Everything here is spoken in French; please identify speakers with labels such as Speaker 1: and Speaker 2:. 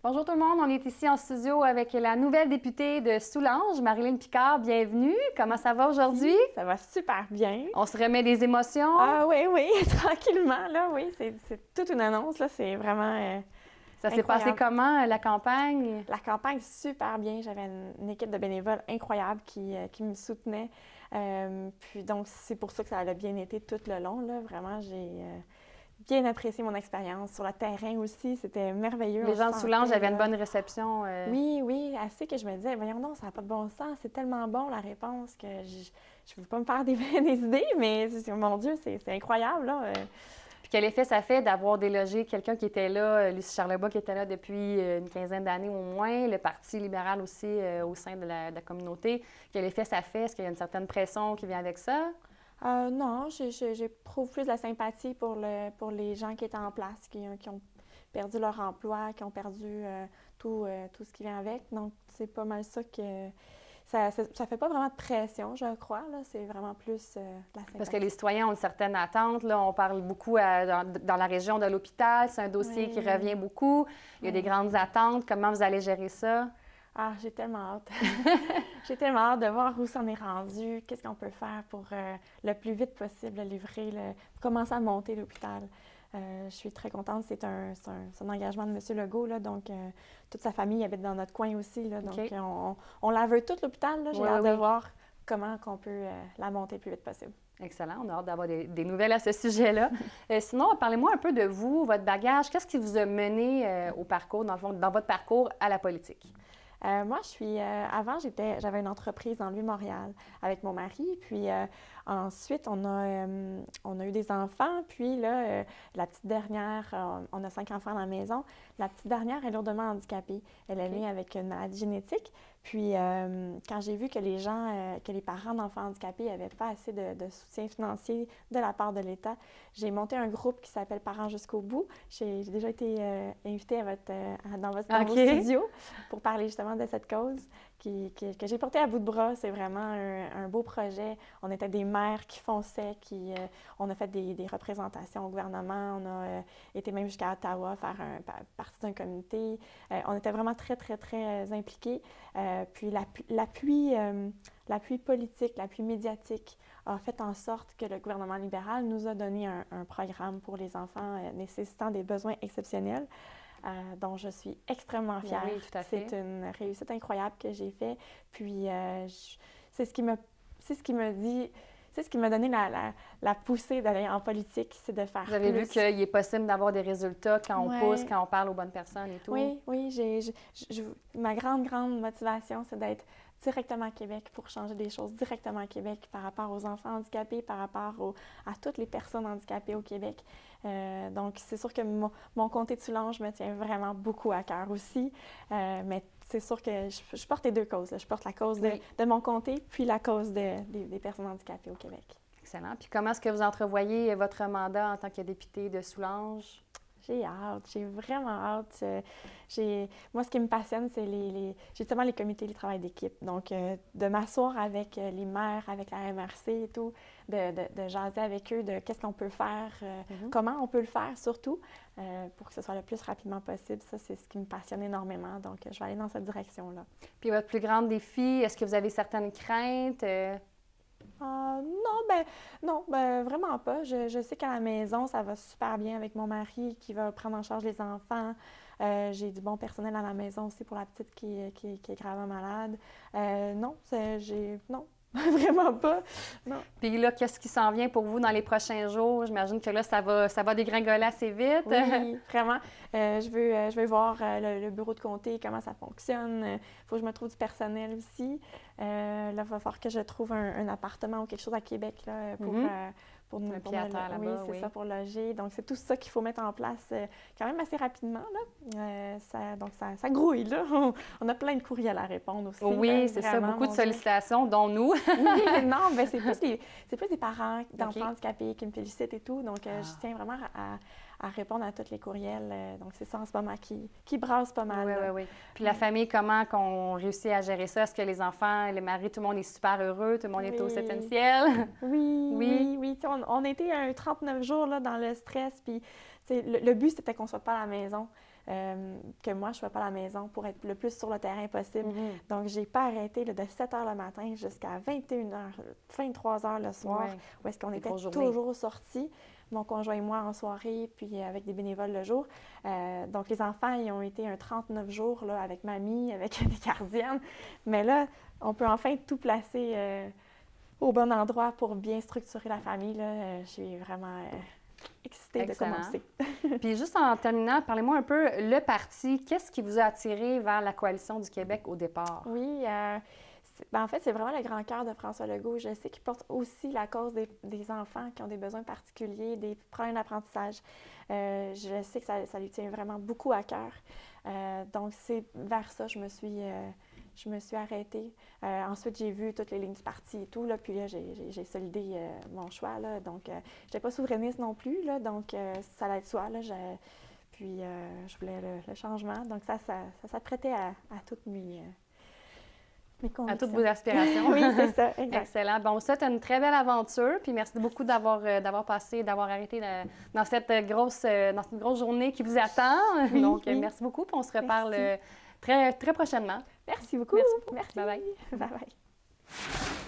Speaker 1: Bonjour tout le monde, on est ici en studio avec la nouvelle députée de Soulanges, Marilyn Picard. Bienvenue. Comment ça va aujourd'hui?
Speaker 2: Ça va super bien.
Speaker 1: On se remet des émotions?
Speaker 2: Ah oui, oui, tranquillement, là, oui. C'est toute une annonce, là. C'est vraiment
Speaker 1: Ça s'est passé comment, la campagne?
Speaker 2: La campagne, super bien. J'avais une équipe de bénévoles incroyable qui me soutenait. Puis donc, c'est pour ça que ça a bien été tout le long, là. Vraiment, j'ai bien apprécié mon expérience. Sur le terrain aussi, c'était merveilleux.
Speaker 1: Les gens de Soulanges avaient une bonne réception.
Speaker 2: Oui, oui, assez que je me disais, voyons non, ça n'a pas de bon sens, c'est tellement bon la réponse que je ne veux pas me faire des idées, mais mon Dieu, c'est incroyable, là.
Speaker 1: Puis quel effet ça fait d'avoir délogé quelqu'un qui était là, Lucie Charlebois, qui était là depuis une quinzaine d'années au moins, le Parti libéral aussi au sein de la communauté. Quel effet ça fait? Est-ce qu'il y a une certaine pression qui vient avec ça?
Speaker 2: Non, j'éprouve plus de la sympathie pour les gens qui étaient en place, qui ont perdu leur emploi, qui ont perdu tout ce qui vient avec. Donc, c'est pas mal ça que... Ça fait pas vraiment de pression, je crois. Là. C'est vraiment plus de la sympathie.
Speaker 1: Parce que les citoyens ont une certaine attente. Là. On parle beaucoup dans la région de l'hôpital. C'est un dossier qui revient beaucoup. Il y a des grandes attentes. Comment vous allez gérer ça?
Speaker 2: Ah, j'ai tellement hâte. J'ai tellement hâte de voir où ça en est rendu, qu'est-ce qu'on peut faire pour le plus vite possible commencer à monter l'hôpital. Je suis très contente. C'est un engagement de M. Legault, là, donc toute sa famille habite dans notre coin aussi. Là, donc, on la veut toute l'hôpital. J'ai hâte de voir comment on peut la monter le plus vite possible.
Speaker 1: Excellent. On a hâte d'avoir des nouvelles à ce sujet-là. Sinon, parlez-moi un peu de vous, votre bagage. Qu'est-ce qui vous a mené au parcours, dans le fond, dans votre parcours à la politique?
Speaker 2: Moi, avant, j'avais une entreprise dans le Vieux-Montréal avec mon mari. Puis ensuite, on a eu des enfants. Puis là, la petite dernière, on a 5 enfants dans la maison. La petite dernière est lourdement handicapée. Elle est née avec une maladie génétique. Puis quand j'ai vu que les parents d'enfants handicapés n'avaient pas assez de soutien financier de la part de l'État, j'ai monté un groupe qui s'appelle Parents jusqu'au bout. J'ai déjà été invitée dans vos studios pour parler justement de cette cause que j'ai portée à bout de bras. C'est vraiment un beau projet. On était des mères qui fonçaient, on a fait des représentations au gouvernement, on a été même jusqu'à Ottawa faire partie d'un comité. On était vraiment très, très, très impliqués. Puis l'appui politique, l'appui médiatique a fait en sorte que le gouvernement libéral nous a donné un programme pour les enfants nécessitant des besoins exceptionnels. Dont je suis extrêmement fière.
Speaker 1: Oui, tout à fait.
Speaker 2: C'est une réussite incroyable que j'ai faite. Puis, c'est ce qui m'a donné la poussée d'aller en politique, c'est de faire
Speaker 1: Vous avez
Speaker 2: plus.
Speaker 1: vu qu'il est possible d'avoir des résultats quand on pousse, quand on parle aux bonnes personnes et tout?
Speaker 2: Oui, ma grande, grande motivation, c'est d'être directement à Québec pour changer des choses directement à Québec par rapport aux enfants handicapés, par rapport à toutes les personnes handicapées au Québec. Donc, c'est sûr que mon comté de Soulanges me tient vraiment beaucoup à cœur aussi. Mais c'est sûr que je porte les deux causes. Là. Je porte la cause de mon comté, puis la cause des personnes handicapées au Québec.
Speaker 1: Excellent. Puis comment est-ce que vous entrevoyez votre mandat en tant que députée de Soulanges?
Speaker 2: J'ai hâte, j'ai vraiment hâte. Moi, ce qui me passionne, c'est justement les comités de travail d'équipe. Donc, de m'asseoir avec les maires, avec la MRC et tout, de jaser avec eux de qu'est-ce qu'on peut faire, comment on peut le faire surtout, pour que ce soit le plus rapidement possible. Ça, c'est ce qui me passionne énormément. Donc, je vais aller dans cette direction-là.
Speaker 1: Puis votre plus grand défi, est-ce que vous avez certaines craintes?
Speaker 2: Non, vraiment pas. Je sais qu'à la maison, ça va super bien avec mon mari qui va prendre en charge les enfants. J'ai du bon personnel à la maison aussi pour la petite qui est gravement malade. Non, vraiment pas. Non.
Speaker 1: Puis là, qu'est-ce qui s'en vient pour vous dans les prochains jours? J'imagine que là, ça va dégringoler assez vite.
Speaker 2: Oui, vraiment. Je veux voir le bureau de comté, comment ça fonctionne. Il faut que je me trouve du personnel aussi. Là, il va falloir que je trouve un appartement ou quelque chose à Québec là, pour
Speaker 1: un pied à terre là-bas,
Speaker 2: oui, c'est ça, pour loger. Donc, c'est tout ça qu'il faut mettre en place quand même assez rapidement. Là. Ça grouille. Là. On a plein de courriels à répondre aussi.
Speaker 1: Oui, c'est ça, beaucoup de sollicitations, dont nous.
Speaker 2: Oui, non, c'est plus des parents d'enfants handicapés qui me félicitent et tout. Donc, je tiens vraiment à répondre à tous les courriels. Donc, c'est ça en ce moment qui brasse pas mal.
Speaker 1: Oui. Puis la famille, comment qu'on réussit à gérer ça? Est-ce que les enfants, les maris, tout le monde est super heureux? Tout le monde est au septième ciel?
Speaker 2: Oui. On était 39 jours là, dans le stress. Puis le but, c'était qu'on ne soit pas à la maison. que moi, je ne sois pas à la maison pour être le plus sur le terrain possible.
Speaker 1: Mm-hmm.
Speaker 2: Donc, je n'ai pas arrêté là, de 7 heures le matin jusqu'à 21 heures, 23 heures le soir, où est-ce qu'on était toujours sortis, mon conjoint et moi en soirée, puis avec des bénévoles le jour. Donc, les enfants, ils ont été un 39 jours là, avec mamie, avec des gardiennes. Mais là, on peut enfin tout placer au bon endroit pour bien structurer la famille. Là. Je suis vraiment excitée de commencer.
Speaker 1: Puis juste en terminant, parlez-moi un peu, le parti, qu'est-ce qui vous a attiré vers la Coalition du Québec au départ?
Speaker 2: Oui, en fait, c'est vraiment le grand cœur de François Legault. Je sais qu'il porte aussi la cause des enfants qui ont des besoins particuliers, des problèmes d'apprentissage. Je sais que ça lui tient vraiment beaucoup à cœur. Donc, c'est vers ça que je me suis arrêtée. Ensuite, j'ai vu toutes les lignes du parti et tout, là, puis là, j'ai solidé mon choix. Là, donc, je n'étais pas souverainiste non plus, là, donc ça allait de soi. Là, puis, je voulais le changement. Donc, ça s'apprêtait à toutes mes convictions.
Speaker 1: À toutes vos aspirations.
Speaker 2: Oui, c'est ça, exact.
Speaker 1: Excellent. Bon, ça, c'est une très belle aventure, puis merci beaucoup d'avoir arrêté dans cette grosse journée qui vous attend.
Speaker 2: Oui,
Speaker 1: donc,
Speaker 2: oui.
Speaker 1: merci beaucoup, puis on se reparle très, très prochainement.
Speaker 2: Merci beaucoup.
Speaker 1: Merci.
Speaker 2: Merci.
Speaker 1: Bye-bye.
Speaker 2: Bye-bye.